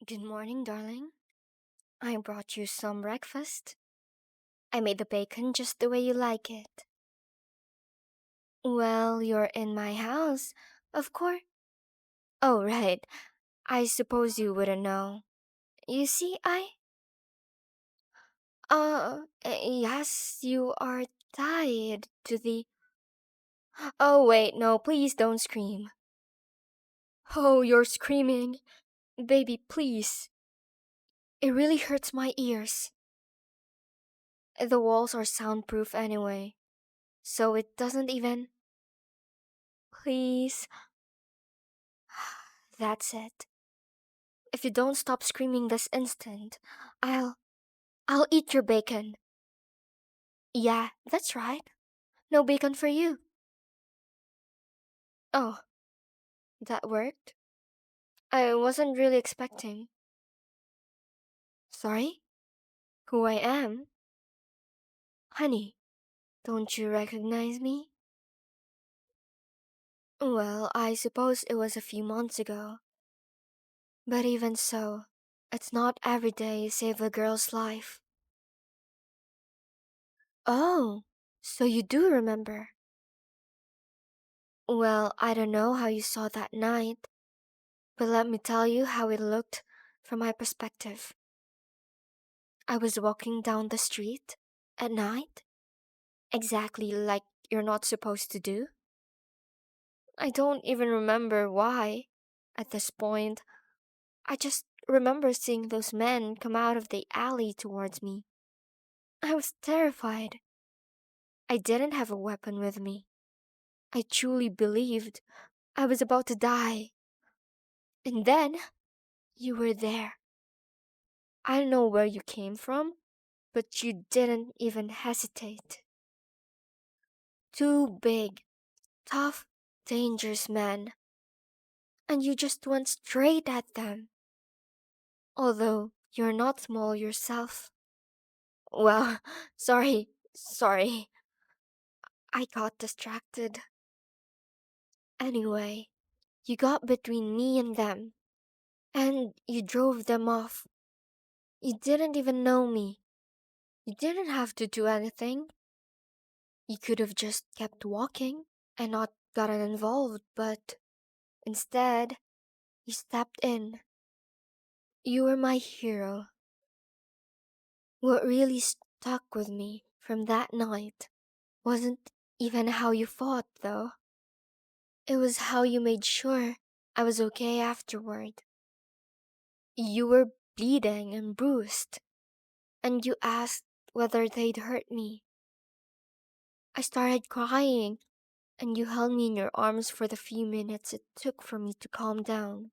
Good morning, darling. I brought you some breakfast. I made the bacon just the way you like it. Well, you're in my house, of course. Oh, right. I suppose you wouldn't know. You see, yes, you are tied to the. Oh, wait, no, please don't scream. Oh, you're screaming. Baby, please. It really hurts my ears. The walls are soundproof anyway, so it doesn't even. Please. That's it. If you don't stop screaming this instant, I'll eat your bacon. Yeah, that's right. No bacon for you. Oh, that worked? I wasn't really expecting. Sorry? Who I am? Honey, don't you recognize me? Well, I suppose it was a few months ago. But even so, it's not every day you save a girl's life. Oh, so you do remember. Well, I don't know how you saw that night, but let me tell you how it looked from my perspective. I was walking down the street at night, exactly like you're not supposed to do. I don't even remember why. At this point, I just remember seeing those men come out of the alley towards me. I was terrified. I didn't have a weapon with me. I truly believed I was about to die. And then, you were there. I don't know where you came from, but you didn't even hesitate. Two big, tough, dangerous men. And you just went straight at them. Although you're not small yourself. Well, sorry. I got distracted. Anyway, you got between me and them. And you drove them off. You didn't even know me. You didn't have to do anything. You could have just kept walking and not gotten involved, but instead, you stepped in. You were my hero. What really stuck with me from that night wasn't even how you fought, though. It was how you made sure I was okay afterward. You were bleeding and bruised, and you asked whether they'd hurt me. I started crying, and you held me in your arms for the few minutes it took for me to calm down.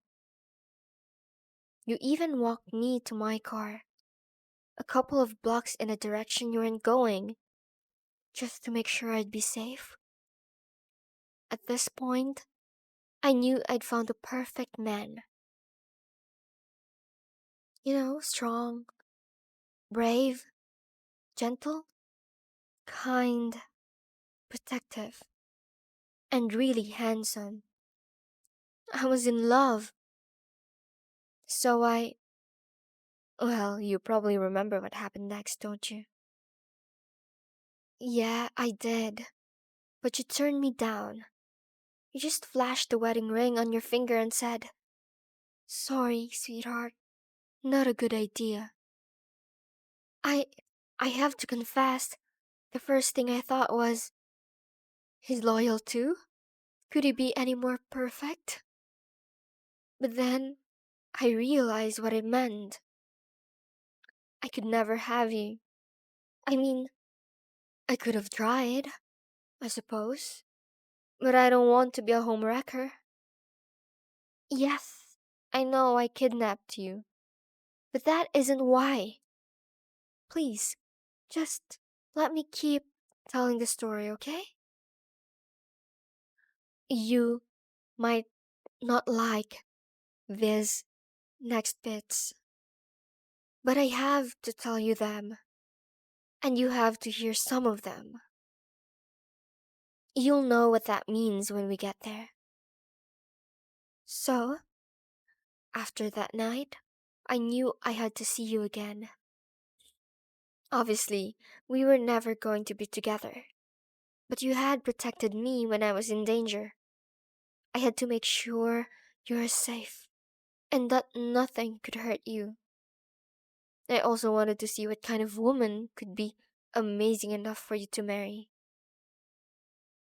You even walked me to my car, a couple of blocks in a direction you weren't going, just to make sure I'd be safe. At this point, I knew I'd found the perfect man. Strong, brave, gentle, kind, protective, and really handsome. I was in love. So well, you probably remember what happened next, don't you? Yeah, I did. But you turned me down. You just flashed the wedding ring on your finger and said, "Sorry, sweetheart, not a good idea." I I have to confess, the first thing I thought was, he's loyal too? Could he be any more perfect? But then I realized what it meant. I could never have you. I mean, I could have tried, I suppose. But I don't want to be a homewrecker. Yes, I know I kidnapped you. But that isn't why. Please, just let me keep telling the story, okay? You might not like these next bits, but I have to tell you them, and you have to hear some of them. You'll know what that means when we get there. So, after that night, I knew I had to see you again. Obviously, we were never going to be together. But you had protected me when I was in danger. I had to make sure you were safe and that nothing could hurt you. I also wanted to see what kind of woman could be amazing enough for you to marry.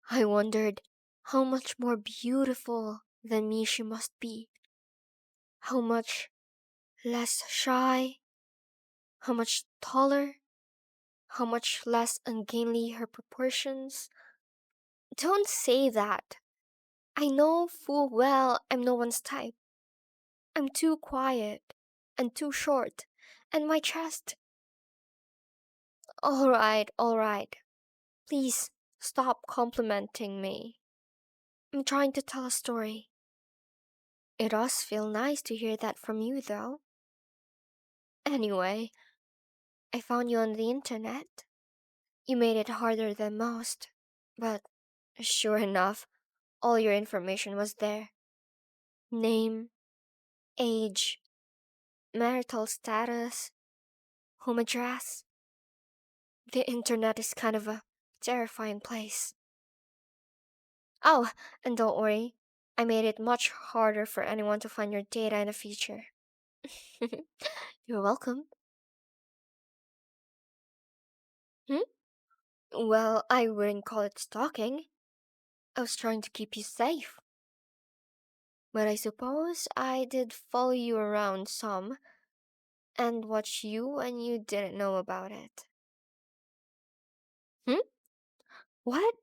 I wondered how much more beautiful than me she must be. How much less shy, how much taller, how much less ungainly her proportions. Don't say that. I know full well I'm no one's type. I'm too quiet and too short, and my chest. All right. Please stop complimenting me. I'm trying to tell a story. It does feel nice to hear that from you, though. Anyway, I found you on the internet. You made it harder than most, but sure enough, all your information was there. Name, age, marital status, home address. The internet is kind of a terrifying place. Oh, and don't worry, I made it much harder for anyone to find your data in the future. You're welcome. Hmm? Well, I wouldn't call it stalking. I was trying to keep you safe. But I suppose I did follow you around some and watch you when you didn't know about it. Hmm? What?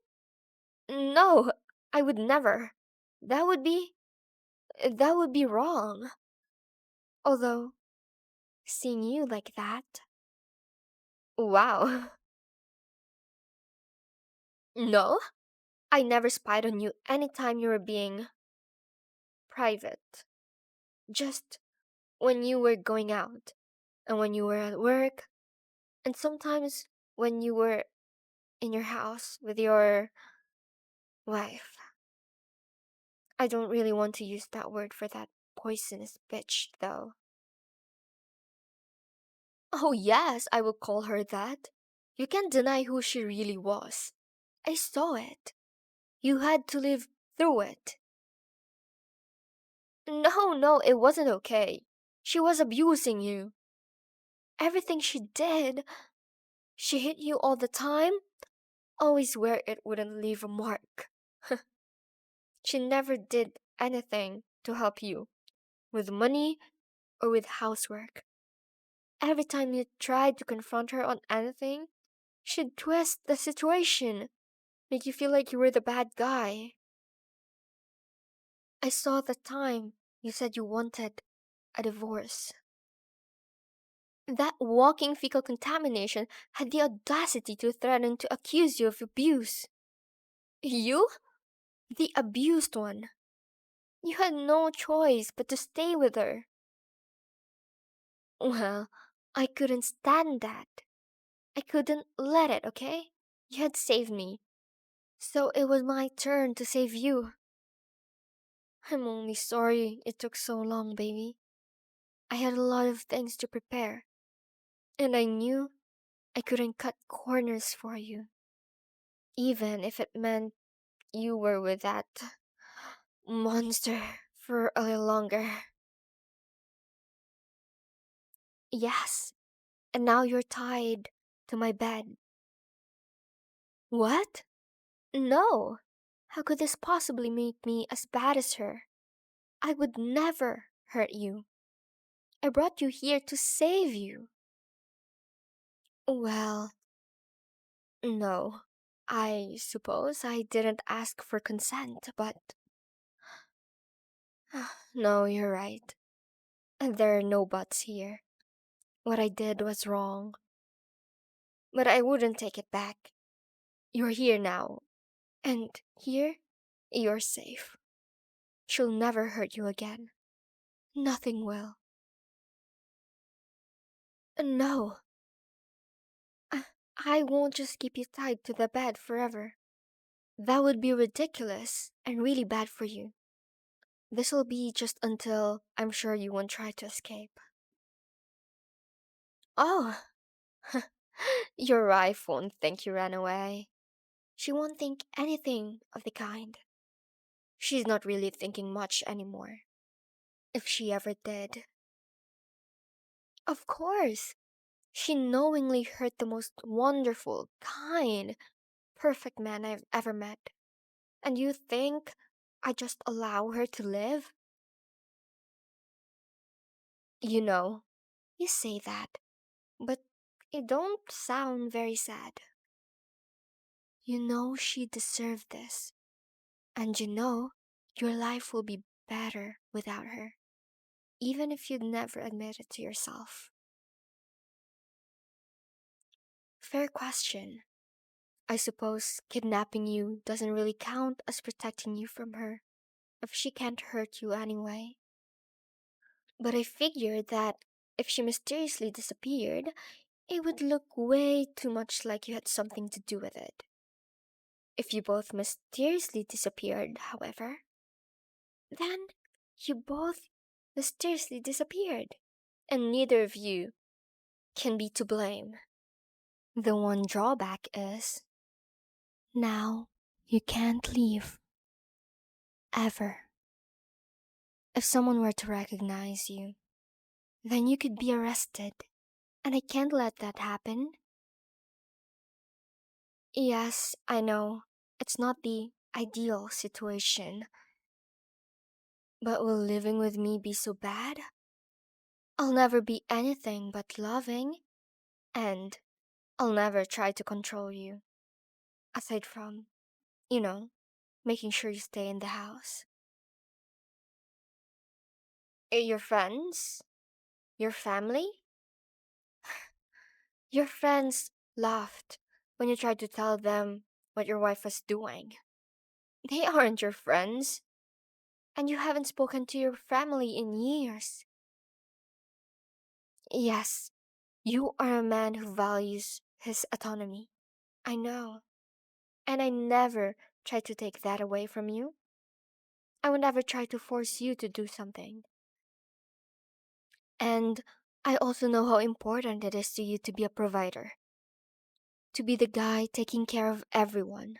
No, I would never. That would be that would be wrong. Although, seeing you like that. Wow. No, I never spied on you anytime you were being private. Just when you were going out, and when you were at work, and sometimes when you were in your house with your wife. I don't really want to use that word for that poisonous bitch, though. Oh, yes, I will call her that. You can't deny who she really was. I saw it. You had to live through it. No, it wasn't okay. She was abusing you. Everything she did, she hit you all the time, always where it wouldn't leave a mark. She never did anything to help you, with money or with housework. Every time you tried to confront her on anything, she'd twist the situation, make you feel like you were the bad guy. I saw the time you said you wanted a divorce. That walking fecal contamination had the audacity to threaten to accuse you of abuse. You? The abused one. You had no choice but to stay with her. Well, I couldn't stand that. I couldn't let it, okay? You had saved me. So it was my turn to save you. I'm only sorry it took so long, baby. I had a lot of things to prepare. And I knew I couldn't cut corners for you. Even if it meant you were with that monster for a little longer. Yes, and now you're tied to my bed. What? No. How could this possibly make me as bad as her? I would never hurt you. I brought you here to save you. Well, no. I suppose I didn't ask for consent, but... No, you're right. There are no buts here. What I did was wrong. But I wouldn't take it back. You're here now. And here, you're safe. She'll never hurt you again. Nothing will. No. I won't just keep you tied to the bed forever. That would be ridiculous and really bad for you. This'll be just until I'm sure you won't try to escape. Oh, your wife won't think you ran away. She won't think anything of the kind. She's not really thinking much anymore. If she ever did. Of course, she knowingly hurt the most wonderful, kind, perfect man I've ever met. And you think I just allow her to live? You know, you say that, but it don't sound very sad. You know she deserved this, and you know your life will be better without her, even if you'd never admit it to yourself. Fair question. I suppose kidnapping you doesn't really count as protecting you from her, if she can't hurt you anyway. But I figured that if she mysteriously disappeared, it would look way too much like you had something to do with it. If you both mysteriously disappeared, however, then you both mysteriously disappeared, and neither of you can be to blame. The one drawback is now you can't leave. Ever. If someone were to recognize you, then you could be arrested, and I can't let that happen. Yes, I know, it's not the ideal situation, but will living with me be so bad? I'll never be anything but loving, and I'll never try to control you, aside from, you know, making sure you stay in the house. Your friends? Your family? Your friends laughed when you tried to tell them what your wife was doing. They aren't your friends, and you haven't spoken to your family in years. Yes, you are a man who values his autonomy. I know. And I never try to take that away from you. I would never try to force you to do something. And I also know how important it is to you to be a provider, to be the guy taking care of everyone.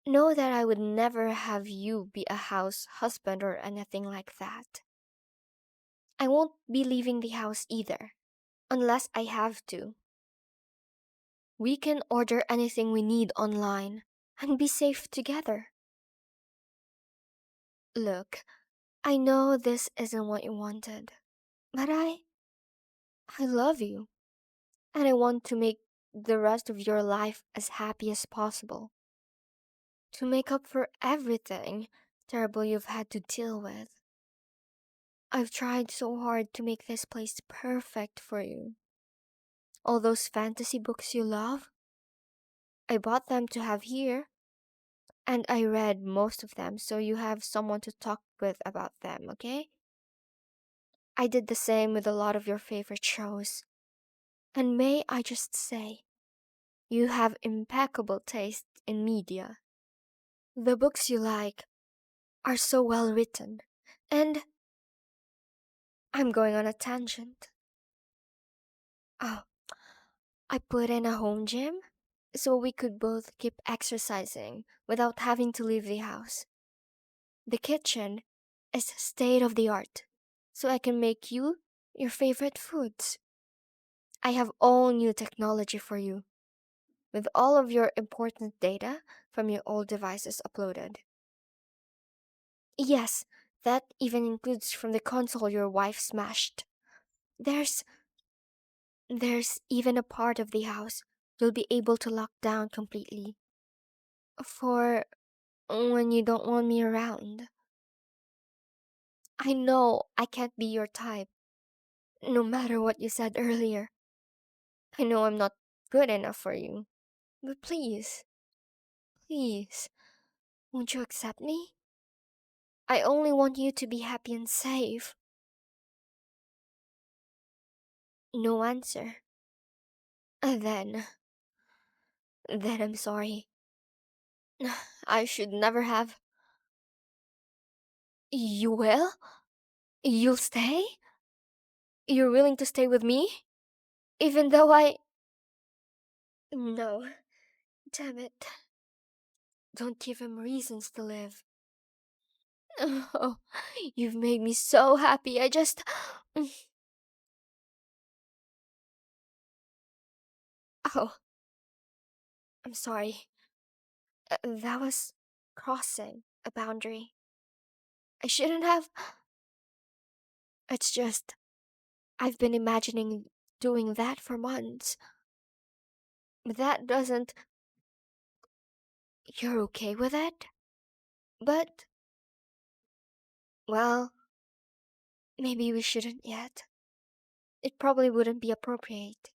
Know that I would never have you be a house husband or anything like that. I won't be leaving the house either, unless I have to. We can order anything we need online and be safe together. Look, I know this isn't what you wanted, but I love you, and I want to make the rest of your life as happy as possible. To make up for everything terrible you've had to deal with. I've tried so hard to make this place perfect for you. All those fantasy books you love, I bought them to have here, and I read most of them so you have someone to talk with about them, okay? I did the same with a lot of your favorite shows. And may I just say, you have impeccable taste in media. The books you like are so well written, and I'm going on a tangent. Oh, I put in a home gym so we could both keep exercising without having to leave the house. The kitchen is state of the art, so I can make you your favorite foods. I have all new technology for you, with all of your important data from your old devices uploaded. Yes, that even includes from the console your wife smashed. There's there's even a part of the house you'll be able to lock down completely. For when you don't want me around. I know I can't be your type, no matter what you said earlier. I know I'm not good enough for you. But please, please, won't you accept me? I only want you to be happy and safe. No answer. Then, then I'm sorry. I should never have. You will? You'll stay? You're willing to stay with me? Even though I... No. Damn it. Don't give him reasons to live. Oh, you've made me so happy. I just... Oh, I'm sorry. That was crossing a boundary. I shouldn't have. It's just, I've been imagining doing that for months. But that doesn't. You're okay with it? But, well, maybe we shouldn't yet. It probably wouldn't be appropriate.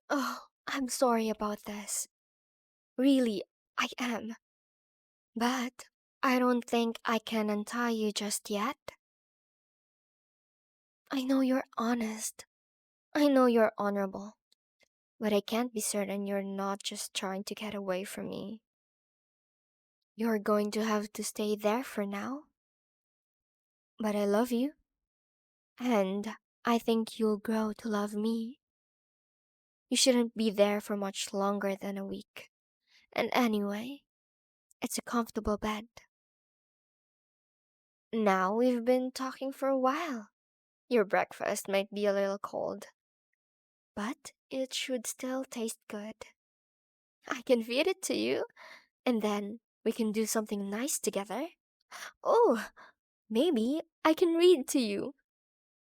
Oh, I'm sorry about this. Really, I am. But I don't think I can untie you just yet. I know you're honest. I know you're honorable. But I can't be certain you're not just trying to get away from me. You're going to have to stay there for now. But I love you. And I think you'll grow to love me. You shouldn't be there for much longer than a week. And anyway, it's a comfortable bed. Now we've been talking for a while. Your breakfast might be a little cold, but it should still taste good. I can feed it to you, and then we can do something nice together. Oh, maybe I can read to you.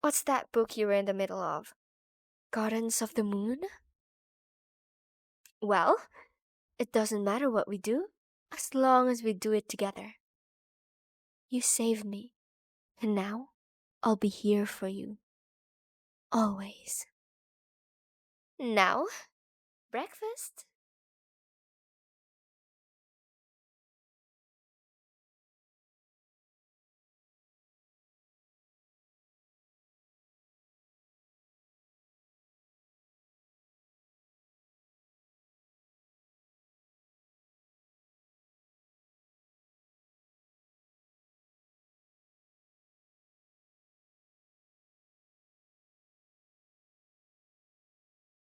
What's that book you were in the middle of? Gardens of the Moon? Well, it doesn't matter what we do, as long as we do it together. You saved me, and now I'll be here for you. Always. Now, breakfast.